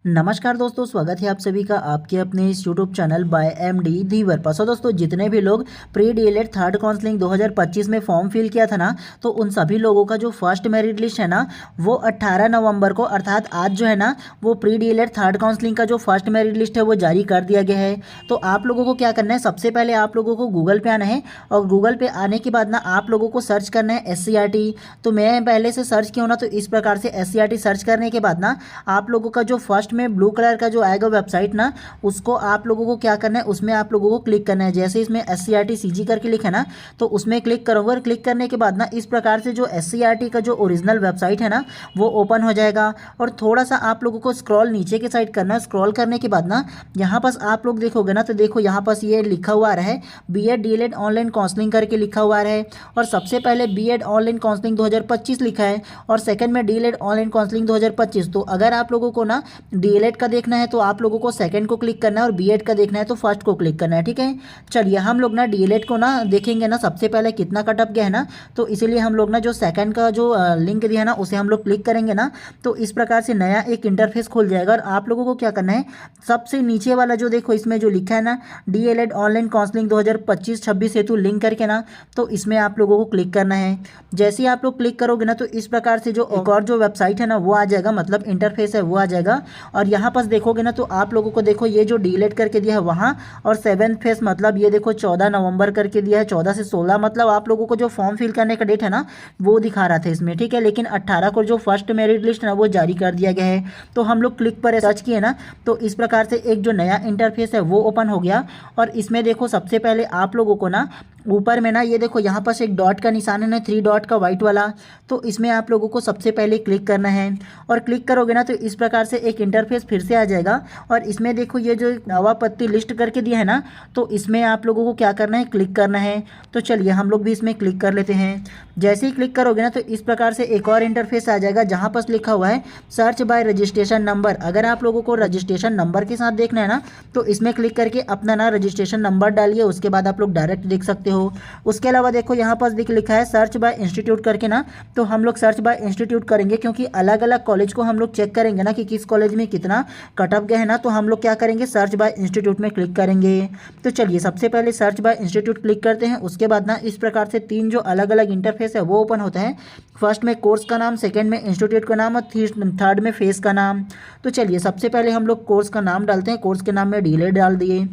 नमस्कार दोस्तों, स्वागत है आप सभी का आपके अपने इस यूट्यूब चैनल बाय एमडी धीवर पर। दोस्तों, जितने भी लोग प्री डीएलएड थर्ड काउंसलिंग 2025 में फॉर्म फिल किया था ना, तो उन सभी लोगों का जो फर्स्ट मेरिट लिस्ट है ना, वो 18 नवंबर को अर्थात आज जो है ना, वो प्री डीएलएड थर्ड काउंसलिंग का जो फर्स्ट मेरिट लिस्ट है वो जारी कर दिया गया है। तो आप लोगों को क्या करना है, सबसे पहले आप लोगों को गूगल पे आना है और गूगल पे आने के बाद ना आप लोगों को सर्च करना है SCRT। तो मैं पहले से सर्च किया हूँ ना, तो इस प्रकार से SCRT सर्च करने के बाद ना आप लोगों का जो फर्स्ट में ब्लू कलर का जो आएगा वेबसाइट ना, उसको आप लोगों को क्या करना है, उसमें आप लोगों को क्लिक करना है। जैसे इसमें SCRT CG करके लिखा है ना, तो उसमें क्लिक करोगे और क्लिक करने के बाद ना इस प्रकार से जो SCRT का जो ओरिजिनल वेबसाइट है ना, वो ओपन हो जाएगा। और थोड़ा सा आप लोगों को स्क्रॉल नीचे के साइड करना है। स्क्रॉल करने के बाद ना यहाँ पास आप लोग देखोगे ना, तो देखो यहाँ पास ये लिखा हुआ रहा है BEd DLED ऑनलाइन काउंसलिंग करके लिखा हुआ है। और सबसे पहले BEd ऑनलाइन काउंसलिंग 2025 लिखा है और सेकंड में DLED ऑनलाइन काउंसलिंग 2025। तो अगर आप लोगों को ना DLED का देखना है तो आप लोगों को सेकंड को क्लिक करना है और BEd का देखना है तो फर्स्ट को क्लिक करना है। ठीक है, चलिए हम लोग ना DLED को ना देखेंगे ना, सबसे पहले कितना कट ऑफ गया है ना, तो इसीलिए हम लोग ना जो सेकंड का जो लिंक दिया है ना, उसे हम लोग क्लिक करेंगे ना, तो इस प्रकार से नया एक इंटरफेस खुल जाएगा। और आप लोगों को क्या करना है, सबसे नीचे वाला जो देखो इसमें जो लिखा है ना, DLED ऑनलाइन काउंसलिंग 2025-26 हेतु लिंक करके ना, तो इसमें आप लोगों को क्लिक करना है। जैसे ही आप लोग क्लिक करोगे ना, तो इस प्रकार से जो एक और जो वेबसाइट है ना, वो आ जाएगा, मतलब इंटरफेस है वो आ जाएगा। और यहाँ पास देखोगे ना, तो आप लोगों को देखो ये जो DLED करके दिया है वहाँ, और 7th फेज मतलब ये देखो 14 नवंबर करके दिया है, 14 से 16 मतलब आप लोगों को जो फॉर्म फिल करने का डेट है ना, वो दिखा रहा था इसमें। ठीक है, लेकिन 18 को जो फर्स्ट मेरिट लिस्ट है ना, वो जारी कर दिया गया है। तो हम लोग क्लिक पर सर्च किए ना, तो इस प्रकार से एक जो नया इंटरफेस है वो ओपन हो गया। और इसमें देखो सबसे पहले आप लोगों को ना ऊपर में ना ये देखो यहाँ पास एक डॉट का निशान है ना, 3 डॉट का वाइट वाला, तो इसमें आप लोगों को सबसे पहले क्लिक करना है। और क्लिक करोगे ना, तो इस प्रकार से एक इंटरफेस फिर से आ जाएगा। और इसमें देखो ये जो नवापत्ति लिस्ट करके दिया है ना, तो इसमें आप लोगों को क्या करना है, क्लिक करना है। तो चलिए हम लोग भी इसमें क्लिक कर लेते हैं। जैसे ही क्लिक करोगे ना, तो इस प्रकार से एक और इंटरफेस आ जाएगा जहाँ पास लिखा हुआ है सर्च बाय रजिस्ट्रेशन नंबर। अगर आप लोगों को रजिस्ट्रेशन नंबर के साथ देखना है ना, तो इसमें क्लिक करके अपना ना रजिस्ट्रेशन नंबर डालिए, उसके बाद आप लोग डायरेक्ट देख सकते हो। उसके अलावा देखो यहाँ पास लिखा है सर्च बाय इंस्टीट्यूट करके ना, तो हम लोग सर्च बाय इंस्टीट्यूट करेंगे, क्योंकि अलग अलग कॉलेज को हम लोग चेक करेंगे ना कि किस कॉलेज में कितना कट ऑफ गया है ना, तो हम लोग क्या करेंगे, सर्च बाय इंस्टीट्यूट में क्लिक करेंगे। तो चलिए सबसे पहले सर्च बाय इंस्टीट्यूट क्लिक करते हैं। उसके बाद ना इस प्रकार से 3 जो अलग अलग इंटरफेस है वो ओपन होता है। फर्स्ट में कोर्स का नाम, सेकंड में इंस्टीट्यूट का नाम और थर्ड में फेस का नाम। तो चलिए सबसे पहले हम लोग कोर्स का नाम डालते हैं। कोर्स के नाम में DLED डाल दिए।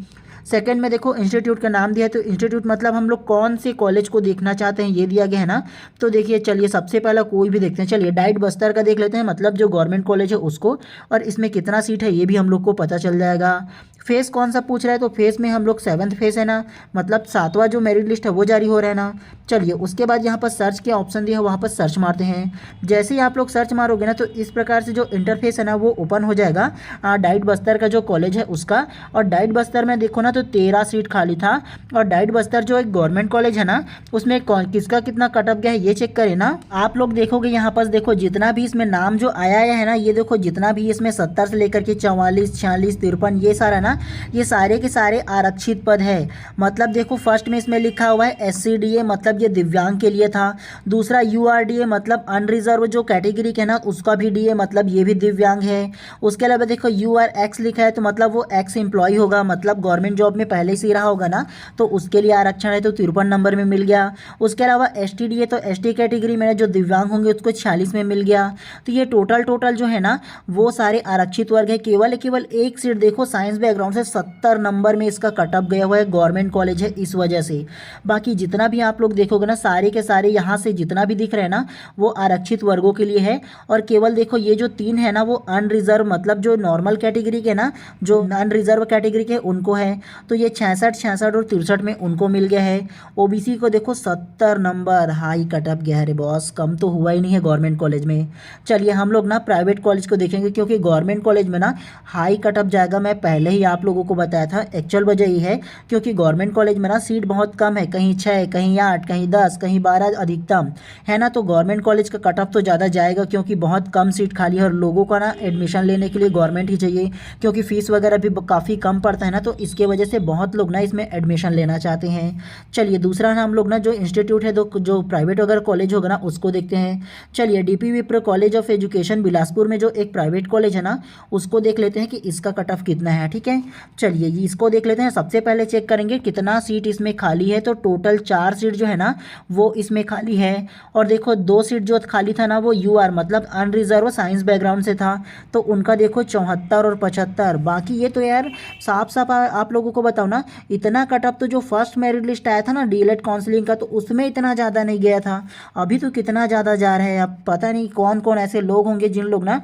सेकंड में देखो इंस्टीट्यूट का नाम दिया है, तो इंस्टीट्यूट मतलब हम लोग कौन से कॉलेज को देखना चाहते हैं ये दिया गया है ना। तो देखिए चलिए सबसे पहला कोई भी देखते हैं। चलिए डाइट बस्तर का देख लेते हैं, मतलब जो गवर्नमेंट कॉलेज है उसको, और इसमें कितना सीट है ये भी हम लोग को पता चल जाएगा। फेस कौन सा पूछ रहा है, तो फेस में हम लोग 7th फेस है ना, मतलब 7वां जो मेरिट लिस्ट है वो जारी हो रहा है ना। चलिए उसके बाद यहाँ पर सर्च के ऑप्शन दिया है, वहाँ पर सर्च मारते हैं। जैसे ही आप लोग सर्च मारोगे ना, तो इस प्रकार से जो इंटरफेस है ना वो ओपन हो जाएगा डाइट बस्तर का जो कॉलेज है उसका। और डाइट बस्तर में देखो ना, तो 13 सीट खाली था। और डाइट बस्तर जो एक गवर्नमेंट कॉलेज है ना, उसमें किसका कितना कट ऑफ गया है ये चेक करें ना। आप लोग देखोगे यहाँ पर देखो जितना भी इसमें नाम जो आया है ना, ये देखो जितना भी इसमें 70 से लेकर के 44, 46, 53 ये सारा ना, ये सारे के सारे आरक्षित पद है। मतलब देखो फर्स्ट में इसमें लिखा हुआ है SCDA, मतलब ये दिव्यांग के लिए था। दूसरा URDA मतलब अनरिजर्व जो कैटेगरी के ना, उसका भी DA मतलब ये भी दिव्यांग है। उसके अलावा देखो URX लिखा है, तो मतलब वो एक्स एम्प्लॉय होगा, मतलब गवर्नमेंट जॉब में पहले से ही रहा होगा ना, तो उसके लिए आरक्षण है, तो 53 नंबर में मिल गया। उसके अलावा STDA तो ST कैटेगरी में जो दिव्यांग होंगे उसको 46 में मिल गया। तो ये टोटल जो है ना, वो सारे आरक्षित वर्ग है। केवल एक सीट देखो साइंस बैकग्राउंड से 70 नंबर में इसका कट ऑफ गया हुआ है, गवर्नमेंट कॉलेज है इस वजह से। बाकी जितना भी आप लोग देखोगे ना, सारे के सारे यहाँ से जितना भी दिख रहे हैं ना, वो आरक्षित वर्गों के लिए है। और केवल देखो ये जो 3 है ना, वो अनरिजर्व मतलब जो नॉर्मल कैटेगरी के ना, जो अनरिजर्व कैटेगरी के उनको है। तो ये 66 और 63 में उनको मिल गया है। OBC को देखो 70 नंबर, हाई कट ऑफ गया है रे बॉस, कम तो हुआ ही नहीं है गवर्नमेंट कॉलेज में। चलिए हम लोग ना प्राइवेट कॉलेज को देखेंगे, क्योंकि गवर्नमेंट कॉलेज में ना हाई कट ऑफ जाएगा। मैं पहले ही आप लोगों को बताया था, एक्चुअल वजह ये है क्योंकि गवर्नमेंट कॉलेज में ना सीट बहुत कम है, कहीं 6, कहीं 8, कहीं 10, कहीं 12 अधिकतम, है ना। तो गवर्नमेंट कॉलेज का कट ऑफ तो ज़्यादा जाएगा क्योंकि बहुत कम सीट खाली है और लोगों का ना एडमिशन लेने के लिए गवर्नमेंट ही चाहिए, क्योंकि फ़ीस वगैरह भी काफ़ी कम पड़ता है ना, तो इसके वजह से बहुत लोग ना इसमें एडमिशन लेना चाहते हैं। चलिए दूसरा ना हम लोग ना जो इंस्टीट्यूट है जो प्राइवेट वगैरह कॉलेज होगा ना उसको देखते हैं। चलिए डीपी विप्र कॉलेज ऑफ एजुकेशन बिलासपुर में जो एक प्राइवेट कॉलेज है ना उसको देख लेते हैं कि इसका कट ऑफ कितना है। ठीक है, चलिए इसको देख लेते हैं। सबसे पहले चेक करेंगे कितना सीट इसमें खाली है, तो टोटल 4 सीट जो है ना वो इसमें खाली है। और देखो 2 सीट जो खाली था ना वो यूआर मतलब अनरिजर्व साइंस बैकग्राउंड से था, तो उनका देखो 74 और 75। बाकी ये तो यार साफ साफ आप लोगों को बताओ ना, इतना कट ऑफ तो जो फर्स्ट मेरिट लिस्ट आया था ना डीएलएड काउंसलिंग का तो उसमें इतना ज़्यादा नहीं गया था। अभी तो कितना ज़्यादा जा रहा है। अब पता नहीं कौन कौन ऐसे लोग होंगे जिन लोग ना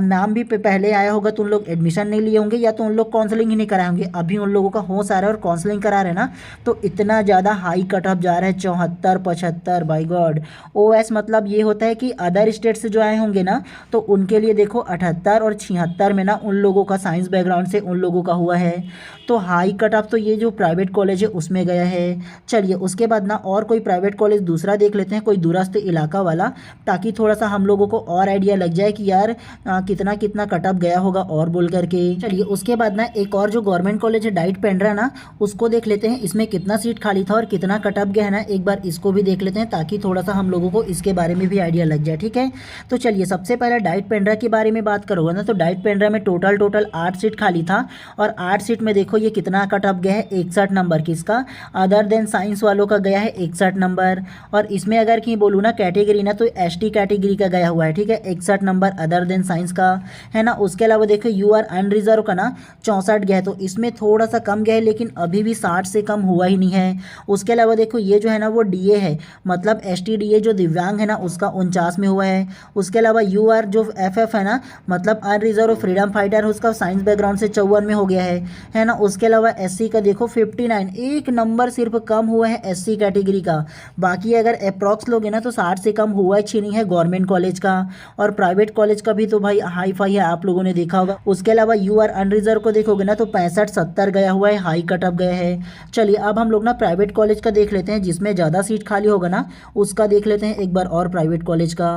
नाम भी पहले आया होगा तो उन लोग एडमिशन नहीं लिए होंगे या तो उन लोग काउंसलिंग ही नहीं कराए होंगे। अभी उन लोगों का होश आ रहा है और काउंसलिंग करा रहे हैं ना, तो इतना ज़्यादा हाई कट ऑफ जा रहा है 74 75। बाई गॉड, ओएस मतलब ये होता है कि अदर स्टेट से जो आए होंगे ना तो उनके लिए देखो 78 और 76 में ना उन लोगों का साइंस बैकग्राउंड से उन लोगों का हुआ है। तो हाई कट ऑफ तो ये जो प्राइवेट कॉलेज है उसमें गया है। चलिए उसके बाद ना और कोई प्राइवेट कॉलेज दूसरा देख लेते हैं, कोई दूरस्थ इलाका वाला, ताकि थोड़ा सा हम लोगों को और आइडिया लग जाए कि यार कितना कितना कट ऑफ गया होगा और बोल करके। चलिए उसके बाद ना एक और जो गवर्नमेंट कॉलेज है डाइट पेंड्रा ना उसको देख लेते हैं, इसमें कितना सीट खाली था और कितना कट ऑफ गया है ना, एक बार इसको भी देख लेते हैं ताकि थोड़ा सा हम लोगों को इसके बारे में भी आइडिया लग जाए। ठीक है, तो चलिए सबसे पहले डाइट पेंड्रा के बारे में बात करोगे ना तो डाइट पेंड्रा में टोटल 8 सीट खाली था और 8 सीट में देखो ये कितना कट ऑफ गया है 61 नंबर। किसका? अदर देन साइंस वालों का गया है 61 नंबर। और इसमें अगर कि बोलूँ ना कैटेगरी ना तो एसटी कैटेगरी का गया हुआ है। ठीक है, 61 नंबर अदर देन साइंस का है ना। उसके अलावा देखो यूआर अनरिजर्व का ना 64 गया है, तो इसमें थोड़ा सा कम गया है लेकिन अभी भी 60 से कम हुआ ही नहीं है। उसके अलावा देखो ये जो है ना वो डीए है मतलब एसटी डीए जो दिव्यांग है ना उसका 49 में हुआ है। उसके अलावा यूआर जो एफएफ है ना मतलब अनरिजर्व फ्रीडम फाइटर उसका साइंस बैकग्राउंड से 54 में हो गया है ना। उसके अलावा एससी का देखो 59, एक नंबर सिर्फ कम हुआ है एससी कैटेगरी का। बाकी अगर अप्रॉक्स लोगे ना तो 60 से कम हुआ ही नहीं है गवर्नमेंट कॉलेज का। और प्राइवेट कॉलेज का भी तो भाई हाई फाई है, आप लोगों ने देखा होगा। उसके अलावा यूआर अनरिजर्व को देखोगे ना तो 65 70 गया हुआ है, हाई कट ऑफ गया है। चलिए अब हम लोग ना प्राइवेट कॉलेज का देख लेते हैं, जिसमें ज़्यादा सीट खाली होगा ना उसका देख लेते हैं एक बार और प्राइवेट कॉलेज का।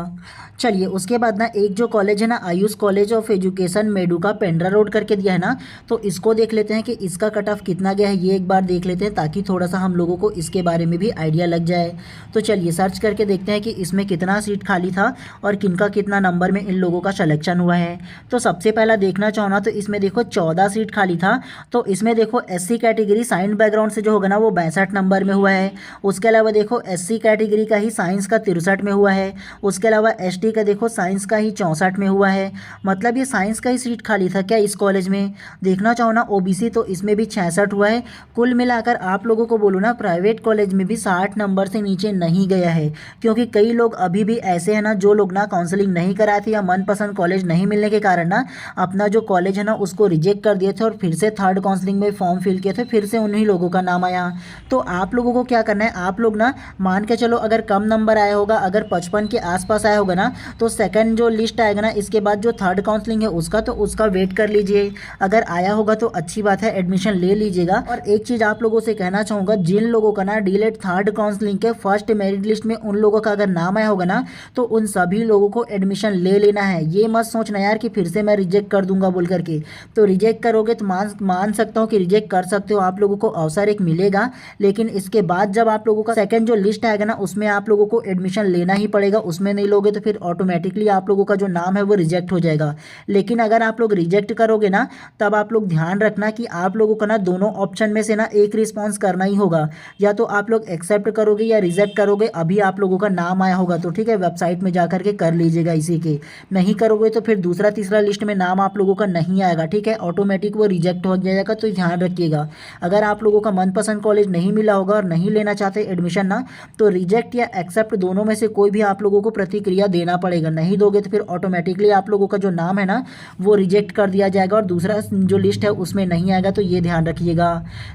चलिए उसके बाद ना एक जो कॉलेज है ना Ayush college of education Meduka Pendra road करके दिया है ना, तो इसको देख लेते हैं कि इसका कट ऑफ कितना गया है, ये एक बार देख लेते हैं ताकि थोड़ा सा हम लोगों को इसके बारे में भी आइडिया लग जाए। तो चलिए सर्च करके देखते हैं कि इसमें कितना सीट खाली था और किनका कितना नंबर में इन लोगों का सिलेक्शन हुआ है। तो सबसे पहला देखना चाहो ना तो इसमें देखो 14 सीट खाली था, तो इसमें देखो एससी कैटेगरी साइंस बैकग्राउंड से जो होगा ना वो 62 नंबर में हुआ है। उसके अलावा देखो एससी कैटेगरी का ही साइंस का 63 में हुआ है। उसके अलावा एसटी का देखो साइंस का ही 64 में हुआ है। मतलब ये साइंस का ही सीट खाली था क्या इस कॉलेज में। देखना चाहो ना ओबीसी तो इसमें भी 66 हुआ है। कुल मिलाकर आप लोगों को बोलूँ ना प्राइवेट कॉलेज में भी 60 नंबर से नीचे नहीं गया है, क्योंकि कई लोग अभी भी ऐसे हैं ना जो लोग ना काउंसलिंग नहीं कराए थे या मनपसंद कॉलेज नहीं मिलने के कारण ना अपना जो कॉलेज है ना उसको रिजेक्ट कर दिए थे और फिर से थर्ड काउंसलिंग में फॉर्म फिल किए थे, फिर से उन्हीं लोगों का नाम आया। तो आप लोगों को क्या करना है, आप लोग ना मान के चलो अगर कम नंबर आया होगा, अगर 55 के आसपास आया होगा ना तो सेकंड जो लिस्ट आएगा ना इसके बाद जो थर्ड काउंसलिंग है उसका, तो उसका वेट कर लीजिए। अगर आया होगा तो अच्छी बात है, एडमिशन ले लीजिएगा। और एक चीज़ आप लोगों से कहना चाहूँगा, जिन लोगों का ना डीएलएड थर्ड काउंसलिंग के फर्स्ट मेरिट लिस्ट में उन लोगों का अगर नाम आया होगा ना तो उन सभी लोगों को एडमिशन ले लेना है। ये मत सोचना यार कि फिर से मैं रिजेक्ट कर दूंगा बोल करके। तो रिजेक्ट करोगे तो मान सकता हूँ कि रिजेक्ट कर सकते हो, आप लोगों को अवसर एक मिलेगा, लेकिन इसके बाद जब आप लोगों का सेकंड जो लिस्ट आएगा ना उसमें आप लोगों को एडमिशन लेना ही पड़ेगा। उसमें नहीं लोगे तो फिर ऑटोमेटिकली आप लोगों का जो नाम है वो रिजेक्ट हो जाएगा। लेकिन अगर आप लोग रिजेक्ट करोगे ना तब आप लोग ध्यान रखना कि आप लोगों को ना दोनों ऑप्शन में से ना एक रिस्पॉन्स करना ही होगा, या तो आप लोग एक्सेप्ट करोगे या रिजेक्ट करोगे। अभी आप लोगों का नाम आया होगा तो ठीक है, वेबसाइट में जा करके कर लीजिएगा इसी के। नहीं करोगे तो फिर दूसरा तीसरा लिस्ट में नाम आप लोगों का नहीं आएगा, ठीक है, ऑटोमेटिक वो रिजेक्ट हो जाएगा। तो ध्यान रखिएगा, अगर आप लोगों का मनपसंद कॉलेज नहीं मिला होगा और नहीं लेना चाहते एडमिशन ना, तो रिजेक्ट या एक्सेप्ट दोनों में से कोई भी आप लोगों को प्रतिक्रिया देना पड़ेगा। नहीं दोगे तो फिर ऑटोमेटिकली आप लोगों का जो नाम है ना वो रिजेक्ट कर दिया जाएगा और दूसरा जो लिस्ट है उसमें नहीं आएगा। तो ये ध्यान रखिएगा।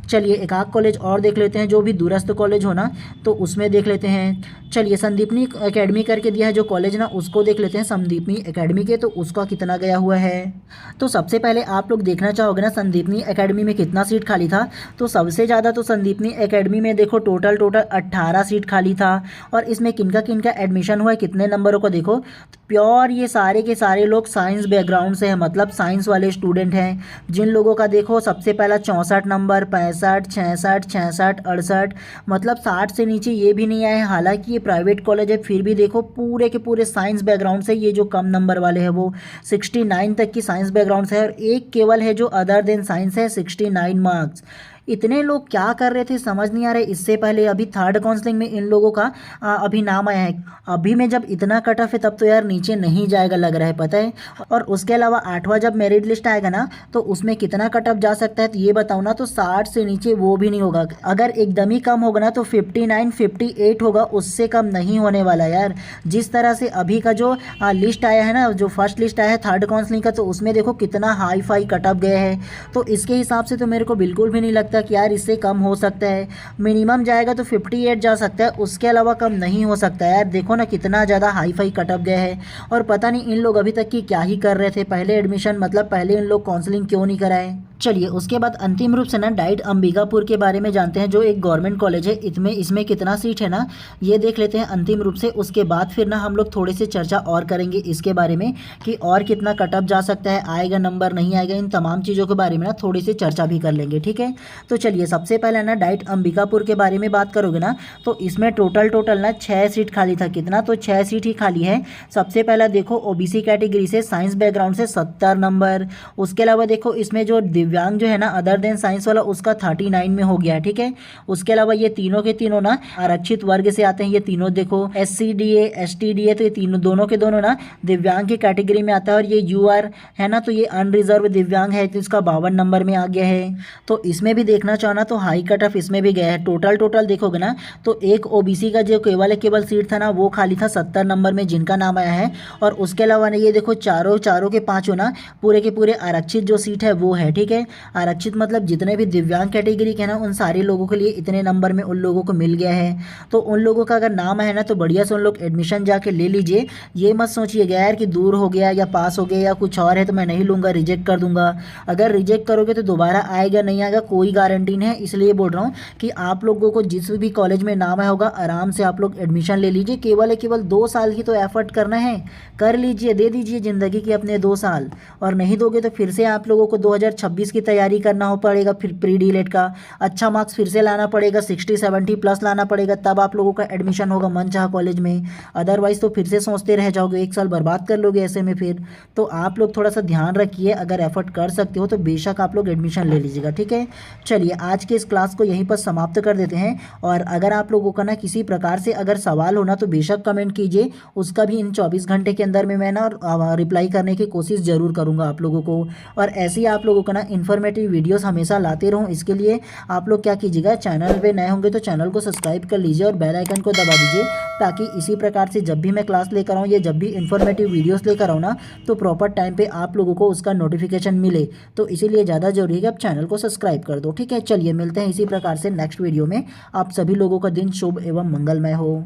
चलिए एक आध कॉलेज और देख लेते हैं जो भी दूरस्थ कॉलेज हो ना, तो उसमें देख लेते हैं। चलिए संदीपनी एकेडमी करके दिया है जो कॉलेज ना, उसको देख लेते हैं संदीपनी एकेडमी के, तो उसका कितना गया हुआ है। तो सबसे पहले आप लोग देखना चाहोगे ना संदीपनी एकेडमी में कितना सीट खाली था। तो सबसे ज़्यादा तो संदीपनी एकेडमी में देखो टोटल 18 सीट खाली था। और इसमें किनका एडमिशन हुआ है, कितने नंबरों को देखो, तो प्योर ये सारे के सारे लोग साइंस बैकग्राउंड से हैं, मतलब साइंस वाले स्टूडेंट हैं। जिन लोगों का देखो सबसे पहला 64 नंबर, 65, 66, 66, 68, मतलब 60 से नीचे ये भी नहीं आए। हालांकि ये प्राइवेट कॉलेज है, फिर भी देखो पूरे के पूरे साइंस बैकग्राउंड से। ये जो कम नंबर वाले हैं वो 69 तक की साइंस बैकग्राउंड से है, और एक केवल है जो अदर देन साइंस है, 69 मार्क्स। इतने लोग क्या कर रहे थे समझ नहीं आ रहे। इससे पहले अभी थर्ड काउंसलिंग में इन लोगों का अभी नाम आया है। अभी में जब इतना कट ऑफ है तब तो यार नीचे नहीं जाएगा लग रहा है, पता है। और उसके अलावा 8वां जब मेरिट लिस्ट आएगा ना, तो उसमें कितना कट ऑफ जा सकता है तो ये बताओ ना, तो 60 से नीचे वो भी नहीं होगा। अगर एकदम ही कम होगा ना तो 59, 58 होगा, उससे कम नहीं होने वाला यार। जिस तरह से अभी का जो लिस्ट आया है ना, जो फर्स्ट लिस्ट आया है थर्ड काउंसलिंग का, तो उसमें देखो कितना हाई फाई कट ऑफ गया है। तो इसके हिसाब से तो मेरे को बिल्कुल भी नहीं लगता कि यार इससे कम हो सकता है। मिनिमम जाएगा तो 58 जा सकता है, उसके अलावा कम नहीं हो सकता है यार। देखो ना कितना ज़्यादा हाई फाई कट ऑफ गया है। और पता नहीं इन लोग अभी तक की क्या ही कर रहे थे, पहले एडमिशन मतलब पहले इन लोग काउंसलिंग क्यों नहीं कराए। चलिए उसके बाद अंतिम रूप से ना डाइट अंबिकापुर के बारे में जानते हैं, जो एक गवर्नमेंट कॉलेज है। इसमें कितना सीट है ना ये देख लेते हैं अंतिम रूप से। उसके बाद फिर ना हम लोग थोड़े से चर्चा और करेंगे इसके बारे में कि और कितना कट ऑफ जा सकता है, आएगा नंबर नहीं आएगा, इन तमाम चीज़ों के बारे में ना थोड़ी सी चर्चा भी कर लेंगे, ठीक है। तो चलिए सबसे पहले ना डाइट अंबिकापुर के बारे में बात करोगे ना, तो इसमें टोटल ना 6 सीट खाली था। कितना, तो 6 सीट ही खाली है। सबसे पहला देखो ओबीसी कैटेगरी से साइंस बैकग्राउंड से 70 नंबर। उसके अलावा देखो इसमें जो दिव्यांग जो है ना अदर देन साइंस वाला, उसका 39 में हो गया, ठीक है। उसके अलावा ये तीनों के तीनों ना आरक्षित वर्ग से आते हैं। ये तीनों देखो SC/DA ST/DA, तो ये तीनों दोनों के दोनों ना दिव्यांग की कैटेगरी में आता है। और ये UR है ना, तो ये अनरिजर्व दिव्यांग है, तो इसका 52 नंबर में आ गया है। तो इसमें भी देखना चाहो ना तो हाई कट ऑफ इसमें भी गया है। टोटल देखोगे ना तो एक ओबीसी का जो केवल सीट था ना वो खाली था 70 नंबर में, जिनका नाम आया है। और उसके अलावा ना ये देखो चारों के पांचों ना पूरे के पूरे आरक्षित जो सीट है वो है, ठीक है। आरक्षित मतलब जितने भी दिव्यांग कैटेगरी के ना उन सारे लोगों के लिए इतने नंबर में उन लोगों को मिल गया है। तो उन लोगों का अगर नाम है ना तो बढ़िया से उन लोग एडमिशन जाके ले लीजिए। ये मत सोचिएगा यार कि दूर हो गया या पास हो गया या कुछ और है तो मैं नहीं लूँगा, रिजेक्ट कर दूंगा। अगर रिजेक्ट करोगे तो दोबारा आएगा नहीं आएगा कोई गारंटी नहीं है। इसलिए बोल रहा हूँ कि आप लोगों को जिस भी कॉलेज में नाम आया होगा आराम से आप लोग एडमिशन ले लीजिए। केवल 2 साल की तो एफर्ट करना है, कर लीजिए, दे दीजिए ज़िंदगी की अपने 2 साल। और नहीं दोगे तो फिर से आप लोगों को 2026 की तैयारी करना हो पड़ेगा, फिर प्री डीलेट का अच्छा मार्क्स फिर से लाना पड़ेगा, 60-70 प्लस लाना पड़ेगा, तब आप लोगों का एडमिशन होगा मनचाहा कॉलेज में। अदरवाइज़ तो फिर से सोचते रह जाओगे, 1 साल बर्बाद कर लोगे ऐसे में फिर। तो आप लोग थोड़ा सा ध्यान रखिए, अगर एफर्ट कर सकते हो तो बेशक आप लोग एडमिशन ले लीजिएगा, ठीक है। चलिए आज के इस क्लास को यहीं पर समाप्त कर देते हैं। और अगर आप लोगों का ना किसी प्रकार से अगर सवाल होना तो बेशक कमेंट कीजिए, उसका भी इन 24 घंटे के अंदर में मैं ना रिप्लाई करने की कोशिश ज़रूर करूँगा आप लोगों को। और ऐसे ही आप लोगों का ना इन्फॉर्मेटिव वीडियोस हमेशा लाते रहूँ, इसके लिए आप लोग क्या कीजिएगा, चैनल पे नए होंगे तो चैनल को सब्सक्राइब कर लीजिए और बेल आइकन को दबा दीजिए, ताकि इसी प्रकार से जब भी मैं क्लास लेकर आऊँ या जब भी इन्फॉर्मेटिव वीडियोस लेकर आऊँ ना तो प्रॉपर टाइम पे आप लोगों को उसका नोटिफिकेशन मिले। तो इसीलिए ज़्यादा जरूरी है कि आप चैनल को सब्सक्राइब कर दो, ठीक है। चलिए मिलते हैं इसी प्रकार से नेक्स्ट वीडियो में। आप सभी लोगों का दिन शुभ एवं मंगलमय हो।